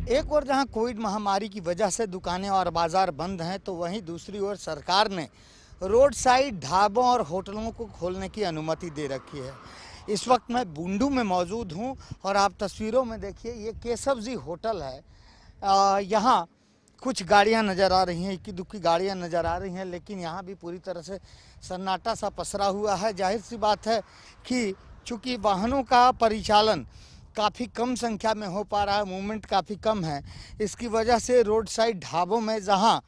एक ओर जहां कोविड महामारी की वजह से दुकानें और बाजार बंद हैं, तो वहीं दूसरी ओर सरकार ने रोड साइड ढाबों और होटलों को खोलने की अनुमति दे रखी है। इस वक्त मैं बुंडू में मौजूद हूं और आप तस्वीरों में देखिए, ये केशव जी होटल है। यहाँ कुछ गाड़ियां नज़र आ रही हैं, इक्की दुक्की गाड़ियां नज़र आ रही हैं, लेकिन यहाँ भी पूरी तरह से सन्नाटा सा पसरा हुआ है। जाहिर सी बात है कि चूँकि वाहनों का परिचालन काफ़ी कम संख्या में हो पा रहा है, मूवमेंट काफ़ी कम है, इसकी वजह से रोड साइड ढाबों में जहां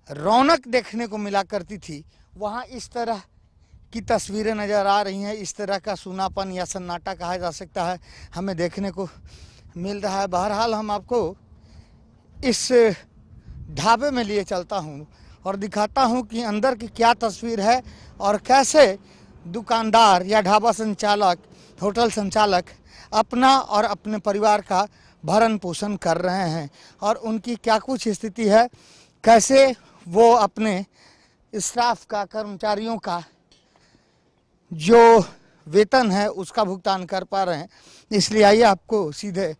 रौनक देखने को मिला करती थी, वहां इस तरह की तस्वीरें नज़र आ रही हैं। इस तरह का सूनापन या सन्नाटा कहा जा सकता है, हमें देखने को मिल रहा है। बहरहाल हम आपको इस ढाबे में लिए चलता हूं और दिखाता हूं कि अंदर की क्या तस्वीर है और कैसे दुकानदार या ढाबा संचालक, होटल संचालक अपना और अपने परिवार का भरण पोषण कर रहे हैं और उनकी क्या कुछ स्थिति है, कैसे वो अपने स्टाफ का, कर्मचारियों का जो वेतन है उसका भुगतान कर पा रहे हैं। इसलिए आइए आपको सीधे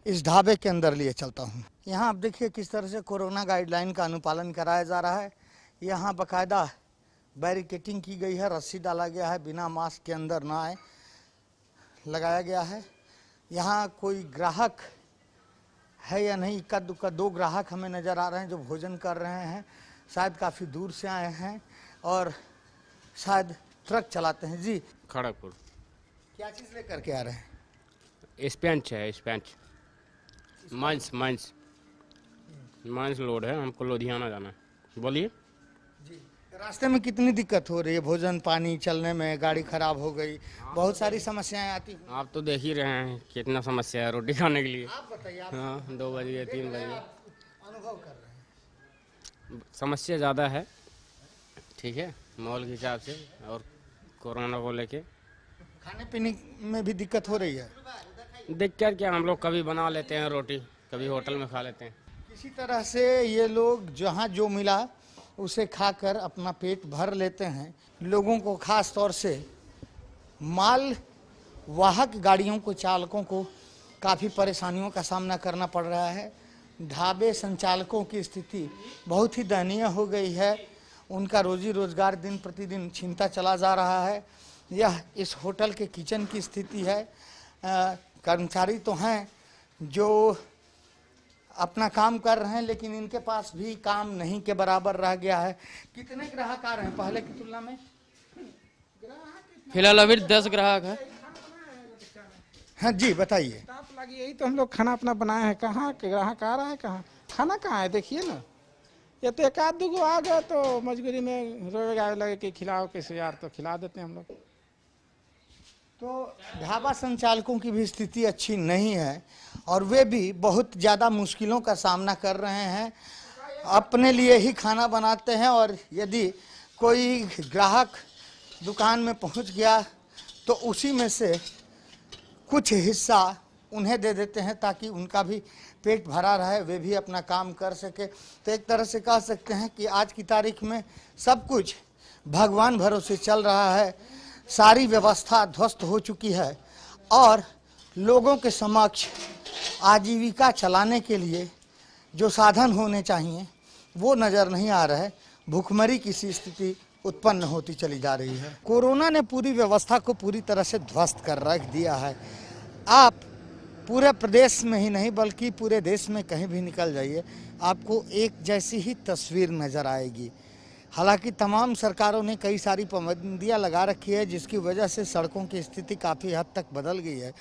इस ढाबे के अंदर लिए चलता हूं। यहाँ आप देखिए किस तरह से कोरोना गाइडलाइन का अनुपालन कराया जा रहा है। यहाँ बाकायदा बैरिकेटिंग की गई है, रस्सी डाला गया है, बिना मास्क के अंदर ना आए लगाया गया है। यहाँ कोई ग्राहक है या नहीं, इक्का दुक्का दो ग्राहक हमें नज़र आ रहे हैं जो भोजन कर रहे हैं, शायद काफ़ी दूर से आए हैं और शायद ट्रक चलाते हैं। जी, खड़गपुर। क्या चीज़ लेकर के आ रहे हैं? स्पेंच है, स्पेंच माइंस लोड है, हमको लुधियाना जाना है। बोलिए जी। रास्ते में कितनी दिक्कत हो रही है? भोजन पानी चलने में, गाड़ी खराब हो गई, बहुत सारी समस्याएं आती हैं। आप तो देख ही रहे हैं कितना समस्या है रोटी खाने के लिए। आप बताइए, आप हाँ, 2 बजे 3 बजे अनुभव कर रहे हैं। समस्या ज़्यादा है। ठीक है, माहौल के हिसाब से और कोरोना को लेके खाने पीने में भी दिक्कत हो रही है। दिक्कत क्या, हम लोग कभी बना लेते हैं रोटी, कभी होटल में खा लेते हैं। किसी तरह से ये लोग जहाँ जो मिला उसे खाकर अपना पेट भर लेते हैं। लोगों को, खास तौर से माल वाहक गाड़ियों को, चालकों को काफ़ी परेशानियों का सामना करना पड़ रहा है। ढाबे संचालकों की स्थिति बहुत ही दयनीय हो गई है। उनका रोजी रोजगार दिन प्रतिदिन छिनता चला जा रहा है। यह इस होटल के किचन की स्थिति है। कर्मचारी तो हैं जो अपना काम कर रहे हैं, लेकिन इनके पास भी काम नहीं के बराबर रह गया है। कितने ग्राहक आ रहे हैं पहले की तुलना में? फिलहाल अभी 10 ग्राहक है। हाँ जी, बताइए। लगी यही तो हम लोग खाना अपना बनाए हैं। कहाँ ग्राहक आ रहा है, कहाँ खाना कहाँ है, देखिए ना। ये तो एक आध दो आ गए तो मजबूरी में रोएगा लगे कि खिलाओ कैसे यार, तो खिला देते हैं हम लोग। तो ढाबा संचालकों की भी स्थिति अच्छी नहीं है और वे भी बहुत ज़्यादा मुश्किलों का सामना कर रहे हैं। अपने लिए ही खाना बनाते हैं और यदि कोई ग्राहक दुकान में पहुंच गया तो उसी में से कुछ हिस्सा उन्हें दे देते हैं ताकि उनका भी पेट भरा रहे, वे भी अपना काम कर सके। तो एक तरह से कह सकते हैं कि आज की तारीख में सब कुछ भगवान भरोसे चल रहा है। सारी व्यवस्था ध्वस्त हो चुकी है और लोगों के समक्ष आजीविका चलाने के लिए जो साधन होने चाहिए वो नज़र नहीं आ रहा है। भूखमरी की सी स्थिति उत्पन्न होती चली जा रही है। कोरोना ने पूरी व्यवस्था को पूरी तरह से ध्वस्त कर रख दिया है। आप पूरे प्रदेश में ही नहीं बल्कि पूरे देश में कहीं भी निकल जाइए, आपको एक जैसी ही तस्वीर नज़र आएगी। हालांकि तमाम सरकारों ने कई सारी पाबंदियां लगा रखी है, जिसकी वजह से सड़कों की स्थिति काफ़ी हद तक बदल गई है।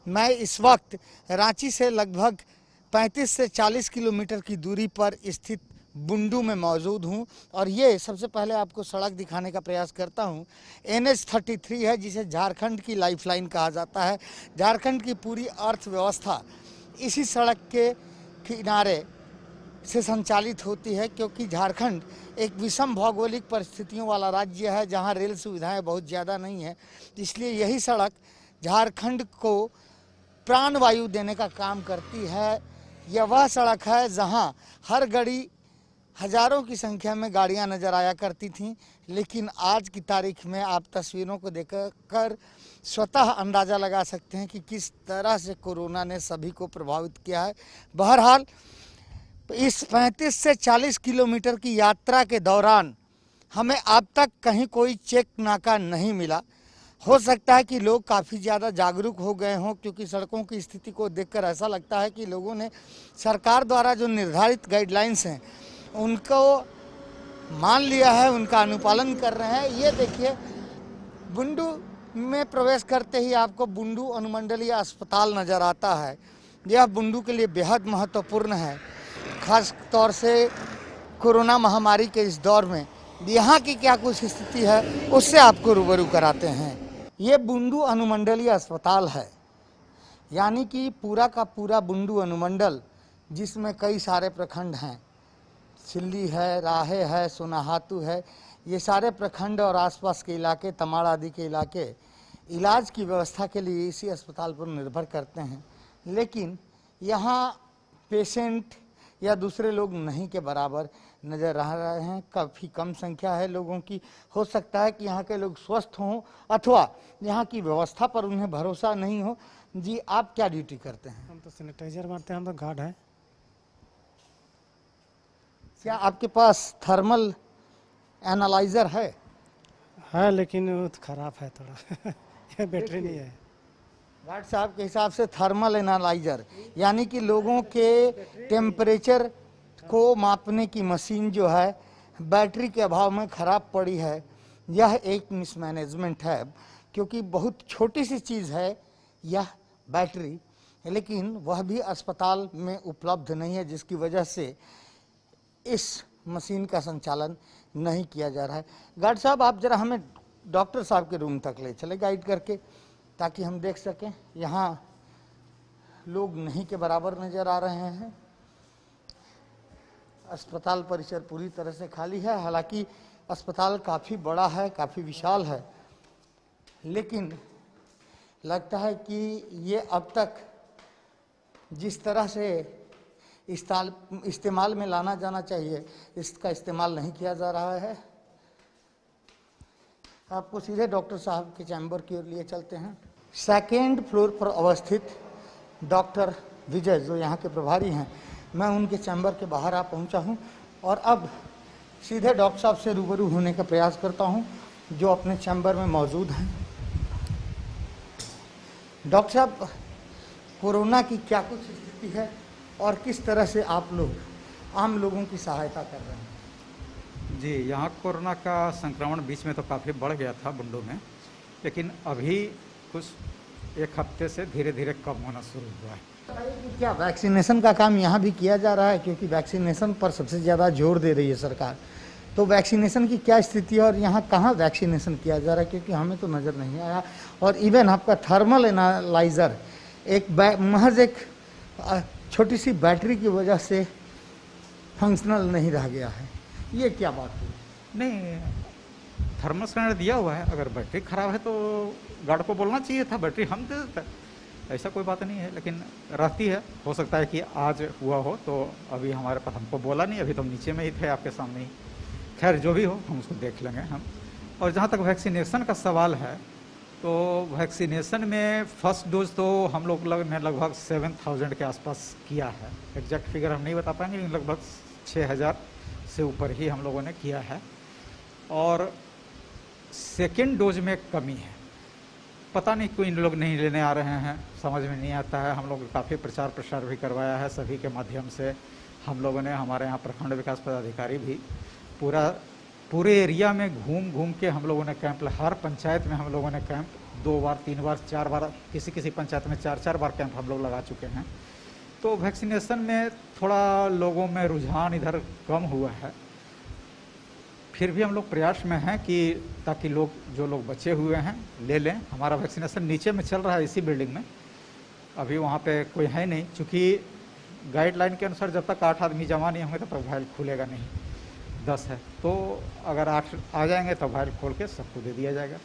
मैं इस वक्त रांची से लगभग 35 से 40 किलोमीटर की दूरी पर स्थित बुंडू में मौजूद हूं और ये सबसे पहले आपको सड़क दिखाने का प्रयास करता हूं। NH-33 है, जिसे झारखंड की लाइफलाइन कहा जाता है। झारखंड की पूरी अर्थव्यवस्था इसी सड़क के किनारे से संचालित होती है, क्योंकि झारखंड एक विषम भौगोलिक परिस्थितियों वाला राज्य है जहां रेल सुविधाएं बहुत ज़्यादा नहीं है। इसलिए यही सड़क झारखंड को प्राणवायु देने का काम करती है। यह वह सड़क है जहां हर घड़ी हज़ारों की संख्या में गाड़ियां नज़र आया करती थीं, लेकिन आज की तारीख में आप तस्वीरों को देखकर स्वतः अंदाज़ा लगा सकते हैं कि किस तरह से कोरोना ने सभी को प्रभावित किया है। बहरहाल इस 35 से 40 किलोमीटर की यात्रा के दौरान हमें अब तक कहीं कोई चेक नाका नहीं मिला। हो सकता है कि लोग काफ़ी ज़्यादा जागरूक हो गए हों, क्योंकि सड़कों की स्थिति को देखकर ऐसा लगता है कि लोगों ने सरकार द्वारा जो निर्धारित गाइडलाइंस हैं उनको मान लिया है, उनका अनुपालन कर रहे हैं। ये देखिए, बुंडू में प्रवेश करते ही आपको बुंडू अनुमंडलीय अस्पताल नज़र आता है। यह बुंडू के लिए बेहद महत्वपूर्ण है, खास तौर से कोरोना महामारी के इस दौर में यहाँ की क्या कुछ स्थिति है उससे आपको रूबरू कराते हैं। ये बुंडू अनुमंडलीय अस्पताल है, यानी कि पूरा का पूरा बुंडू अनुमंडल, जिसमें कई सारे प्रखंड हैं, सिल्ली है, राहे है, सोनाहातू है, ये सारे प्रखंड और आसपास के इलाके, तमाड़ आदि के इलाके इलाज की व्यवस्था के लिए इसी अस्पताल पर निर्भर करते हैं। लेकिन यहाँ पेशेंट या दूसरे लोग नहीं के बराबर नज़र आ रहे हैं। काफ़ी कम संख्या है लोगों की। हो सकता है कि यहाँ के लोग स्वस्थ हों अथवा यहाँ की व्यवस्था पर उन्हें भरोसा नहीं हो। जी, आप क्या ड्यूटी करते हैं? हम तो सैनिटाइजर मारते हैं, हम तो गार्ड है। क्या आपके पास थर्मल एनालाइजर है? है, लेकिन वो तो खराब है थोड़ा ये बैटरी नहीं है। गार्ड साहब के हिसाब से थर्मल एनालाइजर यानी कि लोगों के टेम्परेचर को मापने की मशीन जो है बैटरी के अभाव में ख़राब पड़ी है। यह एक मिसमैनेजमेंट है, क्योंकि बहुत छोटी सी चीज़ है यह बैटरी, लेकिन वह भी अस्पताल में उपलब्ध नहीं है, जिसकी वजह से इस मशीन का संचालन नहीं किया जा रहा है। गार्ड साहब, आप ज़रा हमें डॉक्टर साहब के रूम तक ले चले गाइड करके, ताकि हम देख सकें। यहाँ लोग नहीं के बराबर नज़र आ रहे हैं। अस्पताल परिसर पूरी तरह से खाली है। हालांकि अस्पताल काफ़ी बड़ा है, काफ़ी विशाल है, लेकिन लगता है कि ये अब तक जिस तरह से इस्तेमाल में लाना जाना चाहिए, इसका इस्तेमाल नहीं किया जा रहा है। आपको सीधे डॉक्टर साहब के चैम्बर की ओर लिए चलते हैं। सेकेंड फ्लोर पर अवस्थित डॉक्टर विजय, जो यहाँ के प्रभारी हैं, मैं उनके चैम्बर के बाहर आ पहुँचा हूँ और अब सीधे डॉक्टर साहब से रूबरू होने का प्रयास करता हूँ, जो अपने चैम्बर में मौजूद हैं। डॉक्टर साहब, कोरोना की क्या कुछ स्थिति है और किस तरह से आप लोग आम लोगों की सहायता कर रहे हैं? जी, यहाँ कोरोना का संक्रमण बीच में तो काफ़ी बढ़ गया था बुंडू में, लेकिन अभी कुछ एक हफ्ते से धीरे धीरे कम होना शुरू हुआ है। क्या वैक्सीनेशन का काम यहाँ भी किया जा रहा है? क्योंकि वैक्सीनेशन पर सबसे ज़्यादा जोर दे रही है सरकार, तो वैक्सीनेशन की क्या स्थिति है और यहाँ कहाँ वैक्सीनेशन किया जा रहा है? क्योंकि हमें तो नज़र नहीं आया। और इवन आपका थर्मल एनालाइज़र एक महज एक छोटी सी बैटरी की वजह से फंक्शनल नहीं रह गया है। ये क्या बात है? नहीं, थर्मल स्कैनर दिया हुआ है, अगर बैटरी ख़राब है तो गार्ड को बोलना चाहिए था, बैटरी हम दे देते, ऐसा कोई बात नहीं है। लेकिन रहती है, हो सकता है कि आज हुआ हो, तो अभी हमारे पास हमको बोला नहीं, अभी तो हम नीचे में ही थे आपके सामने ही। खैर, जो भी हो हम उसको देख लेंगे हम। और जहाँ तक वैक्सीनेशन का सवाल है, तो वैक्सीनेशन में फर्स्ट डोज तो हम लोग ने लगभग 7,000 के आसपास किया है। एग्जैक्ट फिगर हम नहीं बता पाएंगे, लेकिन लगभग 6,000 से ऊपर ही हम लोगों ने किया है। और सेकेंड डोज में कमी है, पता नहीं क्यों इन लोग नहीं लेने आ रहे हैं, समझ में नहीं आता है। हम लोग काफ़ी प्रचार प्रसार भी करवाया है सभी के माध्यम से। हम लोगों ने, हमारे यहाँ प्रखंड विकास पदाधिकारी भी पूरे एरिया में घूम घूम के हम लोगों ने कैंप, हर पंचायत में हम लोगों ने कैंप 2 बार 3 बार 4 बार, किसी पंचायत में 4-4 बार कैंप हम लोग लगा चुके हैं। तो वैक्सीनेशन में थोड़ा लोगों में रुझान इधर कम हुआ है। फिर भी हम लोग प्रयास में हैं कि ताकि लोग, जो लोग बचे हुए हैं, ले लें। हमारा वैक्सीनेशन नीचे में चल रहा है इसी बिल्डिंग में, अभी वहाँ पे कोई है नहीं, क्योंकि गाइडलाइन के अनुसार जब तक 8 आदमी जमा नहीं होंगे तब तक फाइल खुलेगा नहीं। 10 है, तो अगर 8 आ जाएंगे तो फाइल खोल के सबको दे दिया जाएगा।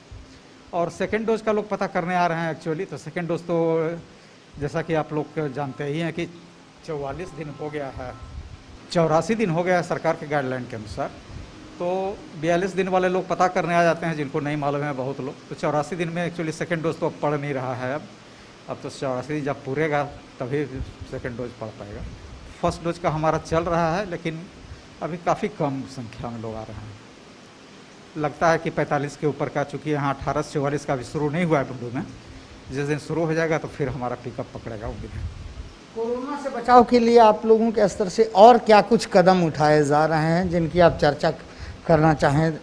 और सेकेंड डोज का लोग पता करने आ रहे हैं एक्चुअली। तो सेकेंड डोज तो जैसा कि आप लोग जानते ही हैं कि 44 दिन हो गया है, 84 दिन हो गया है सरकार के गाइडलाइन के अनुसार। तो 42 दिन वाले लोग पता करने आ जाते हैं, जिनको नहीं मालूम है बहुत लोग। तो 84 दिन में एक्चुअली सेकेंड डोज तो अब पड़ नहीं रहा है। अब तो 84 दिन जब पूरेगा तभी सेकेंड डोज पड़ पाएगा। फर्स्ट डोज का हमारा चल रहा है, लेकिन अभी काफ़ी कम संख्या में लोग आ रहे हैं। लगता है कि 45 के ऊपर का, चूँकि यहाँ 18 से 44 का अभी शुरू नहीं हुआ है बुंडू में। जिस दिन शुरू हो जाएगा तो फिर हमारा पिकअप पकड़ेगा, उम्मीद है। कोरोना से बचाव के लिए आप लोगों के स्तर से और क्या कुछ कदम उठाए जा रहे हैं जिनकी आप चर्चा करना चाहें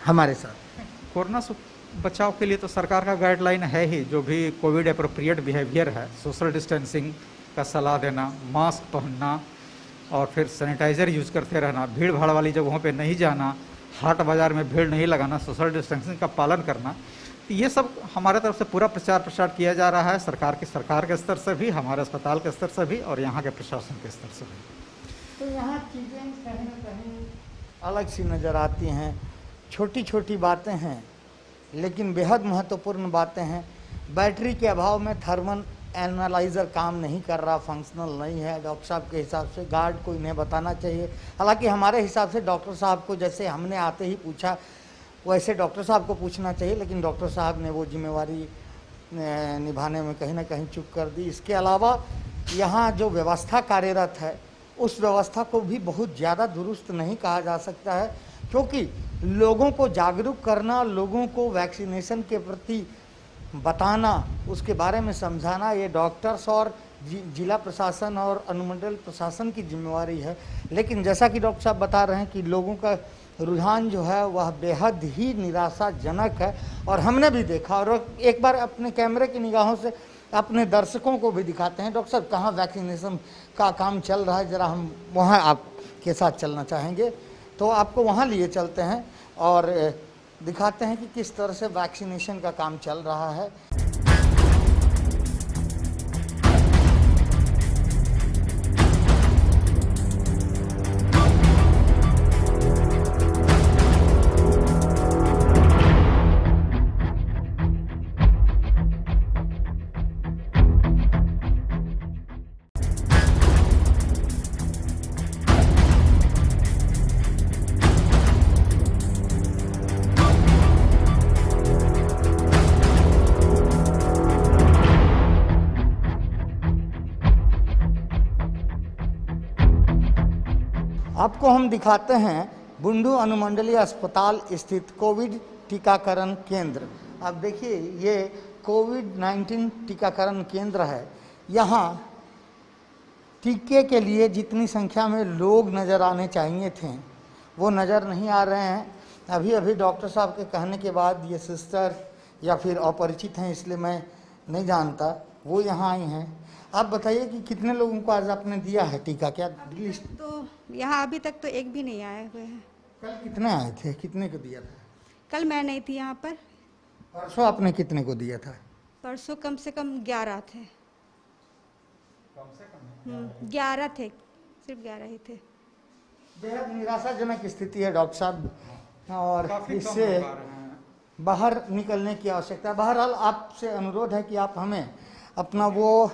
हमारे साथ? कोरोना से बचाव के लिए तो सरकार का गाइडलाइन है ही, जो भी कोविड एप्रोप्रिएट बिहेवियर है, सोशल डिस्टेंसिंग का सलाह देना, मास्क पहनना और फिर सैनिटाइज़र यूज़ करते रहना, भीड़ भाड़ वाली जगहों पे नहीं जाना, हाट बाज़ार में भीड़ नहीं लगाना, सोशल डिस्टेंसिंग का पालन करना। तो ये सब हमारे तरफ से पूरा प्रचार प्रसार किया जा रहा है, सरकार के स्तर से भी, हमारे अस्पताल के स्तर से भी और यहाँ के प्रशासन के स्तर से भी। तो यहाँ चीज़ें कहीं ना कहीं अलग सी नज़र आती हैं, छोटी छोटी बातें हैं लेकिन बेहद महत्वपूर्ण बातें हैं। बैटरी के अभाव में थर्मल एनालाइज़र काम नहीं कर रहा, फंक्शनल नहीं है। डॉक्टर साहब के हिसाब से गार्ड को इन्हें बताना चाहिए। हालांकि हमारे हिसाब से डॉक्टर साहब को, जैसे हमने आते ही पूछा वैसे डॉक्टर साहब को पूछना चाहिए, लेकिन डॉक्टर साहब ने वो जिम्मेवारी निभाने में कहीं ना कहीं चूक कर दी। इसके अलावा यहाँ जो व्यवस्था कार्यरत है उस व्यवस्था को भी बहुत ज़्यादा दुरुस्त नहीं कहा जा सकता है, क्योंकि लोगों को जागरूक करना, लोगों को वैक्सीनेशन के प्रति बताना, उसके बारे में समझाना, ये डॉक्टर्स और जिला प्रशासन और अनुमंडल प्रशासन की जिम्मेवारी है। लेकिन जैसा कि डॉक्टर साहब बता रहे हैं कि लोगों का रुझान जो है वह बेहद ही निराशाजनक है और हमने भी देखा। और एक बार अपने कैमरे की निगाहों से अपने दर्शकों को भी दिखाते हैं। डॉक्टर साहब, कहाँ वैक्सीनेशन का काम चल रहा है, ज़रा हम वहाँ आपके साथ चलना चाहेंगे। तो आपको वहाँ लिए चलते हैं और दिखाते हैं कि किस तरह से वैक्सीनेशन का काम चल रहा है। आपको हम दिखाते हैं बुंडू अनुमंडलीय अस्पताल स्थित कोविड टीकाकरण केंद्र। अब देखिए, ये कोविड-19 टीकाकरण केंद्र है। यहाँ टीके के लिए जितनी संख्या में लोग नज़र आने चाहिए थे वो नज़र नहीं आ रहे हैं। अभी अभी डॉक्टर साहब के कहने के बाद ये सिस्टर या फिर अपरिचित हैं, इसलिए मैं नहीं जानता, वो यहाँ आई हैं। आप बताइए कि कितने लोगों को आज आपने दिया है टीका? क्या लिस्ट? तो यहाँ अभी तक तो एक भी नहीं आए हुए हैं। कल कितने आए थे, कितने को दिया था? कल मैं नहीं थी यहाँ पर। परसों आपने कितने को दिया था? परसों कम से कम 11 थे। 11 थे, सिर्फ 11 ही थे। बेहद निराशाजनक स्थिति है डॉक्टर साहब, और इससे बाहर निकलने की आवश्यकता है। बहरहाल आपसे अनुरोध है कि आप हमें अपना वो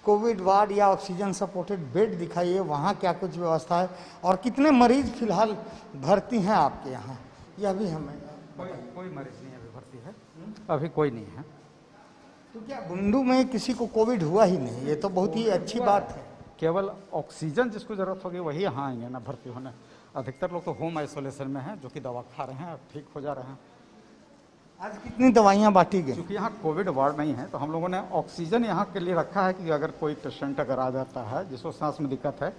कोविड वार्ड या ऑक्सीजन सपोर्टेड बेड दिखाइए, वहाँ क्या कुछ व्यवस्था है और कितने मरीज फिलहाल भर्ती हैं आपके यहाँ, यह भी हमें। कोई मरीज नहीं अभी भर्ती है, अभी कोई नहीं है। तो क्या बुंडू में किसी को कोविड हुआ ही नहीं? ये तो बहुत ही अच्छी बात है। केवल ऑक्सीजन जिसको ज़रूरत होगी वही यहाँ आएंगे ना भर्ती होने। अधिकतर लोग तो होम आइसोलेशन में हैं, जो कि दवा खा रहे हैं, ठीक हो जा रहे हैं। आज कितनी दवाइयाँ बांटी गई? क्योंकि यहाँ कोविड वार्ड नहीं है तो हम लोगों ने ऑक्सीजन यहाँ के लिए रखा है कि अगर कोई पेशेंट अगर आ जाता है जिसको सांस में दिक्कत है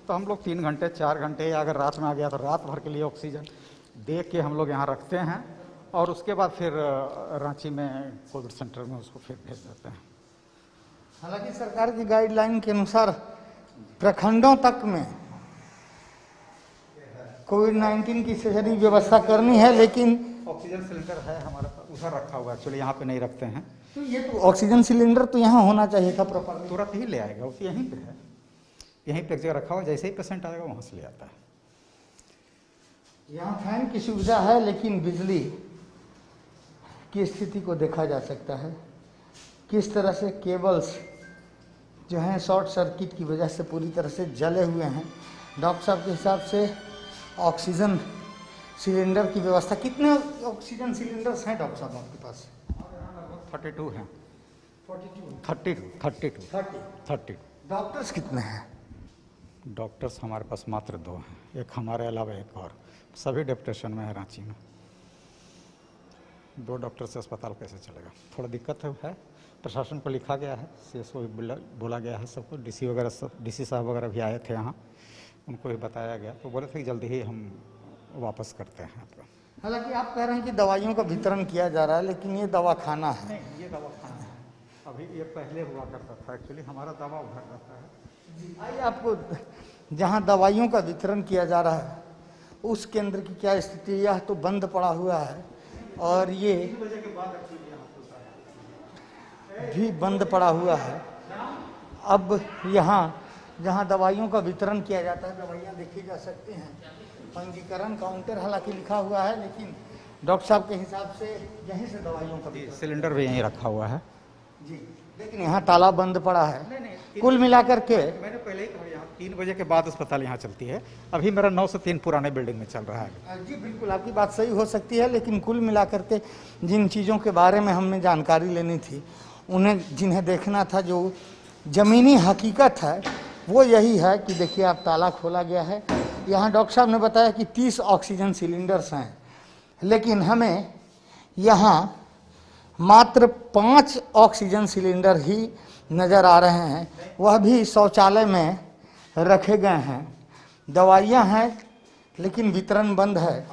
तो हम लोग 3 घंटे 4 घंटे या अगर रात में आ गया तो रात भर के लिए ऑक्सीजन दे के हम लोग यहाँ रखते हैं और उसके बाद फिर रांची में कोविड सेंटर में उसको फिर भेज देते हैं। हालांकि सरकार की गाइडलाइन के अनुसार प्रखंडों तक में कोविड-19 की सही व्यवस्था करनी है, लेकिन ऑक्सीजन सिलेंडर है हमारे पास, उधर रखा हुआ है, एक्चुअली यहाँ पे नहीं रखते हैं। तो ये तो ऑक्सीजन सिलेंडर तो यहाँ होना चाहिए था प्रॉपर। तुरंत ही ले आएगा, वो यहीं पे है, यहीं पे एक जगह रखा हुआ, जैसे ही पेशेंट आएगा वहाँ से ले आता है। यहाँ फैन की सुविधा है, लेकिन बिजली की स्थिति को देखा जा सकता है किस तरह से केबल्स जो हैं शॉर्ट सर्किट की वजह से पूरी तरह से जले हुए हैं। डॉक्टर साहब के हिसाब से ऑक्सीजन सिलेंडर की व्यवस्था। कितने ऑक्सीजन सिलेंडर्स हैं डॉक्टर साहब आपके पास? 32 हैं। 42 32। डॉक्टर्स कितने हैं? डॉक्टर्स हमारे पास मात्र 2 हैं, एक हमारे अलावा एक और, सभी डेप्यूटेशन में है रांची में। 2 डॉक्टर से अस्पताल कैसे चलेगा? थोड़ा दिक्कत है। प्रशासन को लिखा गया है, CSO बोला गया है सबको, DC वगैरह सब, DC साहब वगैरह भी आए थे यहाँ, उनको भी बताया गया, तो बोले थे कि जल्दी ही हम वापस करते हैं आपका। हालांकि आप कह रहे हैं कि दवाइयों का वितरण किया जा रहा है, लेकिन ये दवाखाना है। नहीं, ये दवाखाना है, अभी ये पहले हुआ करता था, एक्चुअली हमारा दवा उधर रहता है। आइए, आपको जहाँ दवाइयों का वितरण किया जा रहा है उस केंद्र की क्या स्थिति? यह तो बंद पड़ा हुआ है और ये भी बंद पड़ा हुआ है। अब यहाँ जहाँ दवाइयों का वितरण किया जाता है, दवाइयाँ देखी जा सकती हैं। पंजीकरण काउंटर हालांकि लिखा हुआ है, लेकिन डॉक्टर साहब के हिसाब से यहीं से दवाइयों का सिलेंडर भी यहीं रखा हुआ है जी, लेकिन यहाँ ताला बंद पड़ा है। कुल मिलाकर के मैंने पहले ही कहा, यहाँ 3 बजे के बाद अस्पताल यहाँ चलती है। अभी मेरा 9 से 3 पुराने बिल्डिंग में चल रहा है। जी बिल्कुल, आपकी बात सही हो सकती है, लेकिन कुल मिलाकर के जिन चीज़ों के बारे में हमने जानकारी लेनी थी, उन्हें जिन्हें देखना था, जो ज़मीनी हकीकत है वो यही है कि देखिए, आप ताला खोला गया है। यहाँ डॉक्टर साहब ने बताया कि 30 ऑक्सीजन सिलेंडर्स हैं, लेकिन हमें यहाँ मात्र 5 ऑक्सीजन सिलेंडर ही नज़र आ रहे हैं, वह भी शौचालय में रखे गए हैं। दवाइयाँ हैं लेकिन वितरण बंद है,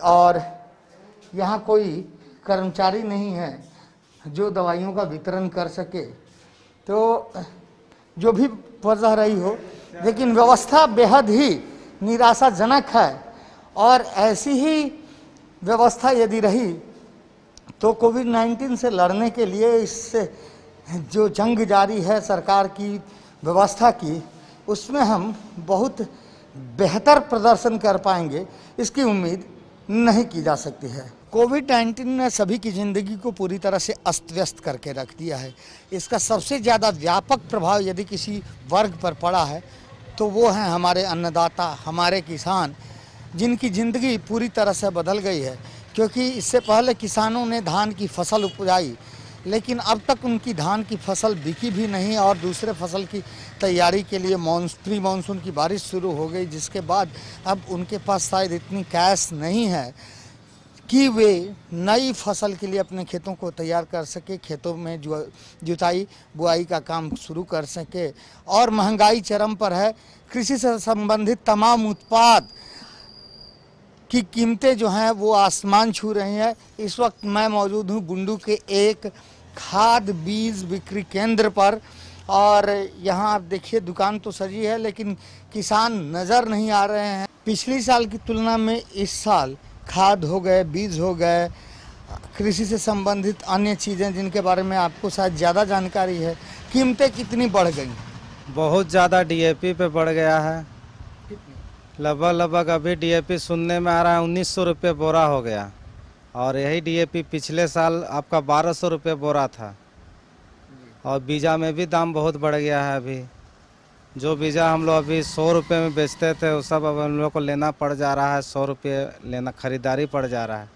और यहाँ कोई कर्मचारी नहीं है जो दवाइयों का वितरण कर सके। तो जो भी वजह रही हो, लेकिन व्यवस्था बेहद ही निराशाजनक है, और ऐसी ही व्यवस्था यदि रही तो कोविड-19 से लड़ने के लिए इससे जो जंग जारी है सरकार की व्यवस्था की, उसमें हम बहुत बेहतर प्रदर्शन कर पाएंगे, इसकी उम्मीद नहीं की जा सकती है। कोविड-19 ने सभी की ज़िंदगी को पूरी तरह से अस्त व्यस्त करके रख दिया है। इसका सबसे ज़्यादा व्यापक प्रभाव यदि किसी वर्ग पर पड़ा है तो वो हैं हमारे अन्नदाता, हमारे किसान, जिनकी ज़िंदगी पूरी तरह से बदल गई है। क्योंकि इससे पहले किसानों ने धान की फसल उपजाई, लेकिन अब तक उनकी धान की फसल बिकी भी नहीं, और दूसरे फसल की तैयारी के लिए प्री मानसून की बारिश शुरू हो गई, जिसके बाद अब उनके पास शायद इतनी कैश नहीं है कि वे नई फसल के लिए अपने खेतों को तैयार कर सके, खेतों में जुताई बुआई का काम शुरू कर सके। और महंगाई चरम पर है। कृषि से संबंधित तमाम उत्पाद की कीमतें जो हैं वो आसमान छू रही हैं। इस वक्त मैं मौजूद हूँ बुंडू के एक खाद बीज बिक्री केंद्र पर, और यहाँ आप देखिए दुकान तो सजी है लेकिन किसान नज़र नहीं आ रहे हैं। पिछली साल की तुलना में इस साल खाद हो गए, बीज हो गए, कृषि से संबंधित अन्य चीज़ें जिनके बारे में आपको शायद ज़्यादा जानकारी है, कीमतें कितनी बढ़ गई? बहुत ज़्यादा DAP पे बढ़ गया है। लगभग अभी DAP सुनने में आ रहा है 1900 रुपये बोरा हो गया, और यही DAP पिछले साल आपका 1200 रुपये बोरा था। और बीजा में भी दाम बहुत बढ़ गया है। अभी जो बीजा हम लोग अभी 100 रुपये में बेचते थे, वो सब अब हम लोग को लेना पड़ जा रहा है 100 रुपये लेना, ख़रीदारी पड़ जा रहा है।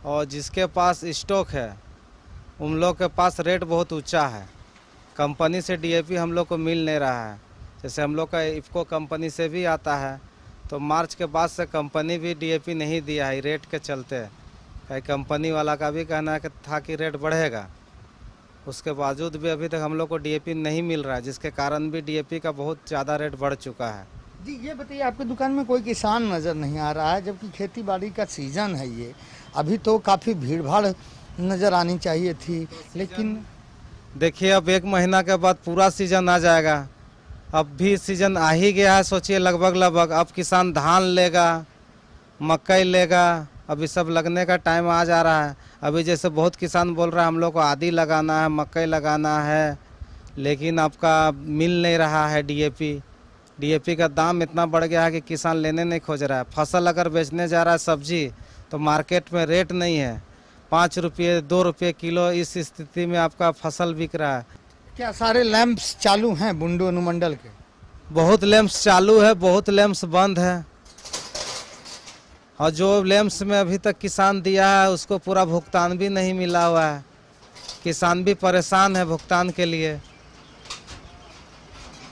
और जिसके पास स्टॉक है उन लोग के पास रेट बहुत ऊंचा है। कंपनी से DAP हम लोग को मिल नहीं रहा है। जैसे हम लोग का इफ़को कंपनी से भी आता है, तो मार्च के बाद से कंपनी भी DAP नहीं दिया है रेट के चलते। कहीं कंपनी वाला का भी कहना था कि रेट बढ़ेगा, उसके बावजूद भी अभी तक हम लोग को DAP नहीं मिल रहा है, जिसके कारण भी DAP का बहुत ज़्यादा रेट बढ़ चुका है। जी ये बताइए, आपकी दुकान में कोई किसान नज़र नहीं आ रहा है, जबकि खेती बाड़ी का सीज़न है ये। अभी तो काफ़ी भीड़ भाड़ नज़र आनी चाहिए थी, लेकिन देखिए अब 1 महीना के बाद पूरा सीज़न आ जाएगा। अब भी सीज़न आ ही गया है, सोचिए लगभग अब किसान धान लेगा, मकई लेगा, अभी सब लगने का टाइम आ जा रहा है। अभी जैसे बहुत किसान बोल रहा है हम लोग को आदी लगाना है, मकई लगाना है, लेकिन आपका मिल नहीं रहा है DAP का दाम इतना बढ़ गया है कि किसान लेने नहीं खोज रहा है। फसल अगर बेचने जा रहा है सब्जी, तो मार्केट में रेट नहीं है, 5 रुपये 2 रुपये किलो, इस स्थिति में आपका फसल बिक रहा है। क्या सारे लैंप्स चालू हैं बुंडू अनुमंडल के? बहुत लैंप्स चालू है, बहुत लैंप्स बंद है। और जो लैंप्स में अभी तक किसान दिया है उसको पूरा भुगतान भी नहीं मिला हुआ है। किसान भी परेशान है भुगतान के लिए।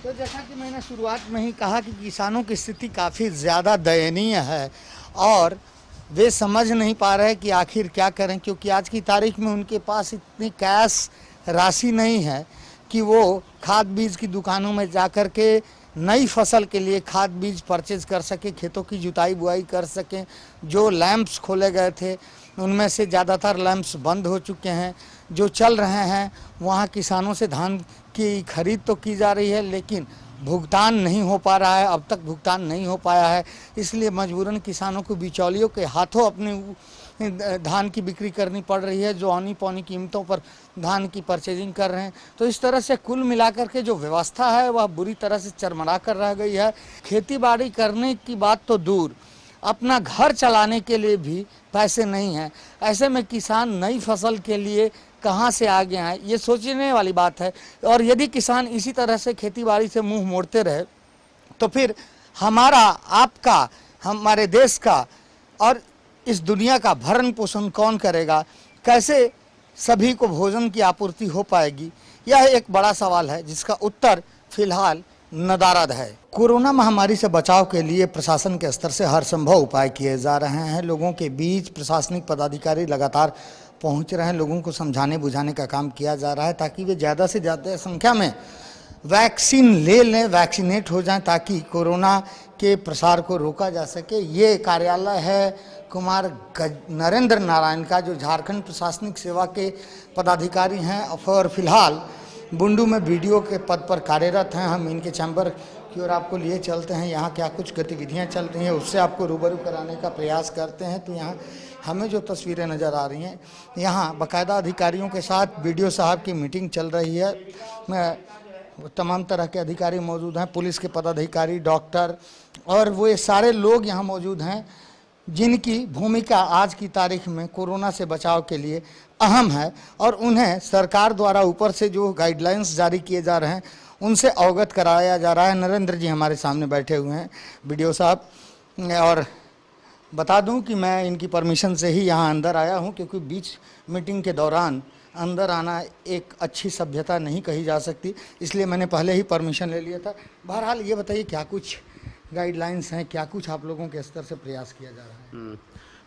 तो जैसा कि मैंने शुरुआत में ही कहा कि किसानों की स्थिति काफ़ी ज़्यादा दयनीय है और वे समझ नहीं पा रहे कि आखिर क्या करें, क्योंकि आज की तारीख में उनके पास इतनी कैश राशि नहीं है कि वो खाद बीज की दुकानों में जा कर के नई फसल के लिए खाद बीज परचेज कर सके, खेतों की जुताई बुआई कर सकें। जो लैंप्स खोले गए थे उनमें से ज़्यादातर लैंप्स बंद हो चुके हैं। जो चल रहे हैं वहाँ किसानों से धान की खरीद तो की जा रही है लेकिन भुगतान नहीं हो पा रहा है, अब तक भुगतान नहीं हो पाया है। इसलिए मजबूरन किसानों को बिचौलियों के हाथों अपने धान की बिक्री करनी पड़ रही है, जो औनी पौनी कीमतों पर धान की परचेजिंग कर रहे हैं। तो इस तरह से कुल मिलाकर के जो व्यवस्था है वह बुरी तरह से चरमरा कर रह गई है। खेती बाड़ी करने की बात तो दूर, अपना घर चलाने के लिए भी पैसे नहीं हैं। ऐसे में किसान नई फसल के लिए कहाँ से आगे आए, ये सोचने वाली बात है। और यदि किसान इसी तरह से खेती बाड़ी से मुंह मोड़ते रहे तो फिर हमारा, आपका, हमारे देश का और इस दुनिया का भरण पोषण कौन करेगा? कैसे सभी को भोजन की आपूर्ति हो पाएगी? यह एक बड़ा सवाल है जिसका उत्तर फिलहाल नदारद है। कोरोना महामारी से बचाव के लिए प्रशासन के स्तर से हर संभव उपाय किए जा रहे हैं। लोगों के बीच प्रशासनिक पदाधिकारी लगातार पहुंच रहे हैं, लोगों को समझाने बुझाने का काम किया जा रहा है ताकि वे ज़्यादा से ज़्यादा संख्या में वैक्सीन ले लें, वैक्सीनेट हो जाएं ताकि कोरोना के प्रसार को रोका जा सके। ये कार्यालय है कुमार नरेंद्र नारायण का, जो झारखंड प्रशासनिक सेवा के पदाधिकारी हैं और फिलहाल बुंडू में बीडीओ के पद पर कार्यरत हैं। हम इनके चैम्बर की ओर आपको लिए चलते हैं, यहाँ क्या कुछ गतिविधियाँ चल रही हैं उससे आपको रूबरू कराने का प्रयास करते हैं। तो यहाँ हमें जो तस्वीरें नज़र आ रही हैं, यहाँ बाकायदा अधिकारियों के साथ बीडीओ साहब की मीटिंग चल रही है। तमाम तरह के अधिकारी मौजूद हैं, पुलिस के पदाधिकारी, डॉक्टर और वो सारे लोग यहाँ मौजूद हैं जिनकी भूमिका आज की तारीख में कोरोना से बचाव के लिए अहम है और उन्हें सरकार द्वारा ऊपर से जो गाइडलाइंस जारी किए जा रहे हैं उनसे अवगत कराया जा रहा है। नरेंद्र जी हमारे सामने बैठे हुए हैं, बीडीओ साहब, और बता दूं कि मैं इनकी परमिशन से ही यहाँ अंदर आया हूँ क्योंकि बीच मीटिंग के दौरान अंदर आना एक अच्छी सभ्यता नहीं कही जा सकती, इसलिए मैंने पहले ही परमिशन ले लिया था। बहरहाल ये बताइए क्या कुछ गाइडलाइंस हैं, क्या कुछ आप लोगों के स्तर से प्रयास किया जा रहा है?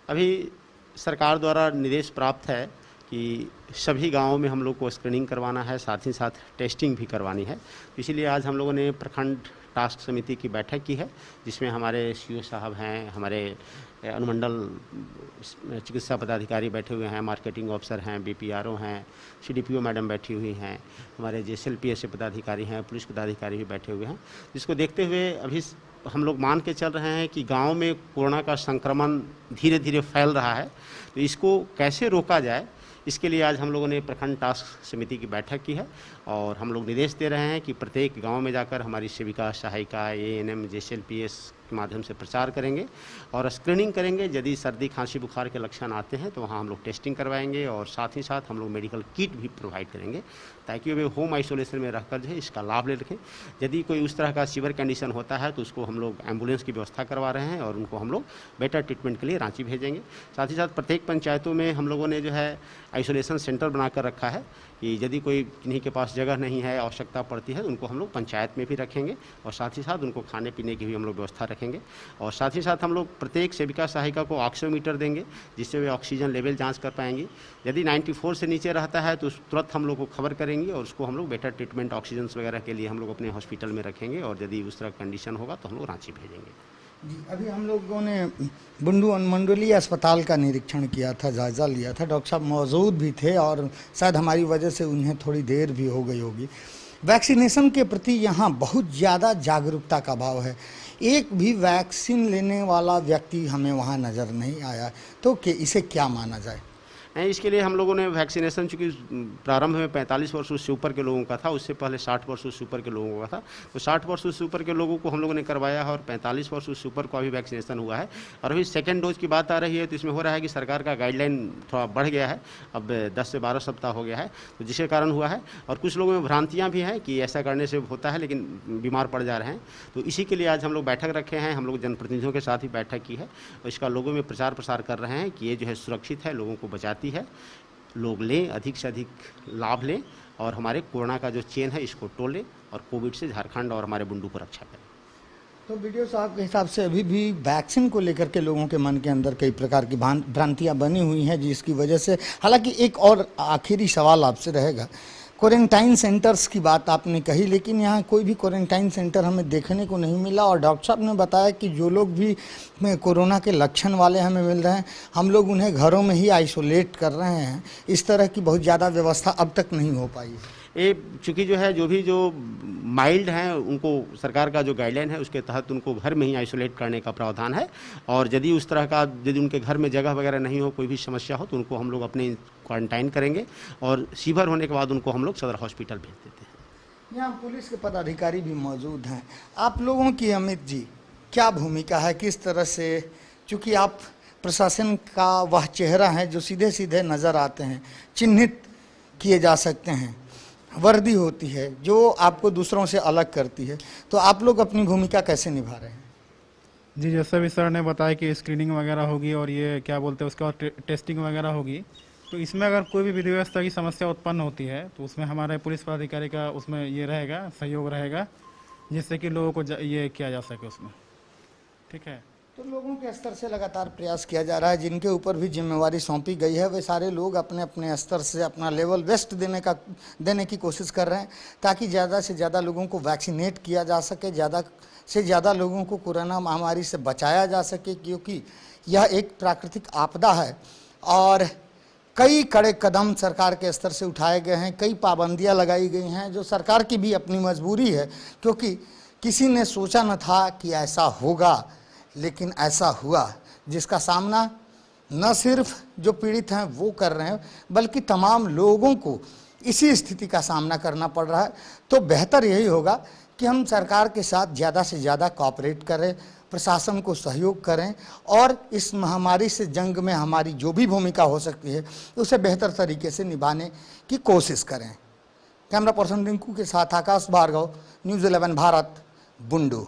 अभी सरकार द्वारा निर्देश प्राप्त है कि सभी गांवों में हम लोग को स्क्रीनिंग करवाना है, साथ ही साथ टेस्टिंग भी करवानी है। तो इसीलिए आज हम लोगों ने प्रखंड टास्क समिति की बैठक की है जिसमें हमारे सीओ साहब हैं, हमारे अनुमंडल चिकित्सा पदाधिकारी बैठे हुए हैं, मार्केटिंग ऑफिसर हैं, बीपीआरओ हैं, सीडीपीओ मैडम बैठी हुई हैं, हमारे जेएसएलपीएस पदाधिकारी हैं, पुलिस पदाधिकारी भी बैठे हुए हैं। जिसको देखते हुए अभी हम लोग मान के चल रहे हैं कि गांव में कोरोना का संक्रमण धीरे धीरे फैल रहा है, तो इसको कैसे रोका जाए इसके लिए आज हम लोगों ने प्रखंड टास्क समिति की बैठक की है और हम लोग निर्देश दे रहे हैं कि प्रत्येक गांव में जाकर हमारी सेविका, सहायिका, एएनएम, जेएसएलपीएस के माध्यम से प्रचार करेंगे और स्क्रीनिंग करेंगे। यदि सर्दी, खांसी, बुखार के लक्षण आते हैं तो वहाँ हम लोग टेस्टिंग करवाएंगे और साथ ही साथ हम लोग मेडिकल किट भी प्रोवाइड करेंगे ताकि वे होम आइसोलेशन में रहकर जो है इसका लाभ ले रखें। यदि कोई उस तरह का सीवियर कंडीशन होता है तो उसको हम लोग एम्बुलेंस की व्यवस्था करवा रहे हैं और उनको हम लोग बेटर ट्रीटमेंट के लिए रांची भेजेंगे। साथ ही साथ प्रत्येक पंचायतों में हम लोगों ने जो है आइसोलेशन सेंटर बनाकर रखा है कि यदि कोई किन्हीं के पास जगह नहीं है, आवश्यकता पड़ती है तो उनको हम लोग पंचायत में भी रखेंगे और साथ ही साथ उनको खाने पीने की भी हम लोग व्यवस्था रखेंगे। और साथ ही साथ हम लोग प्रत्येक सेविका सहायिका को ऑक्सीमीटर देंगे जिससे वे ऑक्सीजन लेवल जांच कर पाएंगी। यदि 94 से नीचे रहता है तो तुरंत हम लोग को खबर करेंगे और उसको हम लोग बेटर ट्रीटमेंट ऑक्सीजन वगैरह के लिए हम लोग अपने हॉस्पिटल में रखेंगे और यदि उस तरह कंडीशन होगा तो हम लोग रांची भेजेंगे। जी, अभी हम लोगों ने बुंडू अनुमंडलीय अस्पताल का निरीक्षण किया था, जायज़ा लिया था, डॉक्टर साहब मौजूद भी थे और शायद हमारी वजह से उन्हें थोड़ी देर भी हो गई होगी। वैक्सीनेशन के प्रति यहाँ बहुत ज़्यादा जागरूकता का भाव है, एक भी वैक्सीन लेने वाला व्यक्ति हमें वहाँ नज़र नहीं आया, तो कि इसे क्या माना जाए? इसके लिए हम लोगों ने वैक्सीनेशन, चूँकि प्रारंभ में 45 वर्ष उससे ऊपर के लोगों का था, उससे पहले 60 वर्ष उससे ऊपर के लोगों का था, तो 60 वर्ष उससे ऊपर के लोगों को हम लोगों ने करवाया है और 45 वर्ष उससे ऊपर को अभी वैक्सीनेशन हुआ है। और अभी सेकेंड डोज की बात आ रही है तो इसमें हो रहा है कि सरकार का गाइडलाइन थोड़ा बढ़ गया है, अब 10 से 12 सप्ताह हो गया है, तो जिसके कारण हुआ है। और कुछ लोगों में भ्रांतियाँ भी हैं कि ऐसा करने से होता है लेकिन बीमार पड़ जा रहे हैं, तो इसी के लिए आज हम लोग बैठक रखे हैं। हम लोग जनप्रतिनिधियों के साथ ही बैठक की है और इसका लोगों में प्रचार प्रसार कर रहे हैं कि ये जो है सुरक्षित है, लोगों को बचाती है, लोग लें, अधिक से अधिक लाभ लें और हमारे कोरोना का जो चेन है इसको तोड़ें और कोविड से झारखंड और हमारे बुंडू को रक्षा करें। तो वीडियो साहब के हिसाब से अभी भी वैक्सीन को लेकर के लोगों के मन के अंदर कई प्रकार की भ्रांतियां बनी हुई हैं, जिसकी वजह से, हालांकि एक और आखिरी सवाल आपसे रहेगा, क्वारंटाइन सेंटर्स की बात आपने कही, लेकिन यहाँ कोई भी क्वारंटाइन सेंटर हमें देखने को नहीं मिला और डॉक्टर साहब ने बताया कि जो लोग भी कोरोना के लक्षण वाले हमें मिल रहे हैं, हम लोग उन्हें घरों में ही आइसोलेट कर रहे हैं। इस तरह की बहुत ज़्यादा व्यवस्था अब तक नहीं हो पाई है। ये चूँकि जो है, जो माइल्ड हैं उनको सरकार का जो गाइडलाइन है उसके तहत उनको घर में ही आइसोलेट करने का प्रावधान है। और यदि उस तरह का, यदि उनके घर में जगह वगैरह नहीं हो, कोई भी समस्या हो, तो उनको हम लोग अपने क्वारंटाइन करेंगे और सीवियर होने के बाद उनको हम लोग सदर हॉस्पिटल भेज देते हैं। यहाँ पुलिस के पदाधिकारी भी मौजूद हैं। आप लोगों की, अमित जी, क्या भूमिका है, किस तरह से, चूँकि आप प्रशासन का वह चेहरा है जो सीधे सीधे नज़र आते हैं, चिन्हित किए जा सकते हैं, वर्दी होती है जो आपको दूसरों से अलग करती है, तो आप लोग अपनी भूमिका कैसे निभा रहे हैं? जी, जैसा भी सर ने बताया कि स्क्रीनिंग वगैरह होगी और ये क्या बोलते हैं उसके बाद टेस्टिंग वगैरह होगी, तो इसमें अगर कोई भी विधि व्यवस्था की समस्या उत्पन्न होती है तो उसमें हमारे पुलिस पदाधिकारी का उसमें ये रहेगा, सहयोग रहेगा, जिससे कि लोगों को ये किया जा सके उसमें। ठीक है, तो लोगों के स्तर से लगातार प्रयास किया जा रहा है, जिनके ऊपर भी जिम्मेवारी सौंपी गई है वे सारे लोग अपने अपने स्तर से अपना लेवल बेस्ट देने की कोशिश कर रहे हैं, ताकि ज़्यादा से ज़्यादा लोगों को वैक्सीनेट किया जा सके, ज़्यादा से ज़्यादा लोगों को कोरोना महामारी से बचाया जा सके, क्योंकि यह एक प्राकृतिक आपदा है और कई कड़े कदम सरकार के स्तर से उठाए गए हैं, कई पाबंदियां लगाई गई हैं, जो सरकार की भी अपनी मजबूरी है, क्योंकि किसी ने सोचा न था कि ऐसा होगा, लेकिन ऐसा हुआ, जिसका सामना न सिर्फ जो पीड़ित हैं वो कर रहे हैं, बल्कि तमाम लोगों को इसी स्थिति का सामना करना पड़ रहा है। तो बेहतर यही होगा कि हम सरकार के साथ ज़्यादा से ज़्यादा कोऑपरेट करें, प्रशासन को सहयोग करें और इस महामारी से जंग में हमारी जो भी भूमिका हो सकती है उसे बेहतर तरीके से निभाने की कोशिश करें। कैमरा पर्सन रिंकू के साथ आकाश भार्गव, न्यूज़ 11 भारत, बुंडू।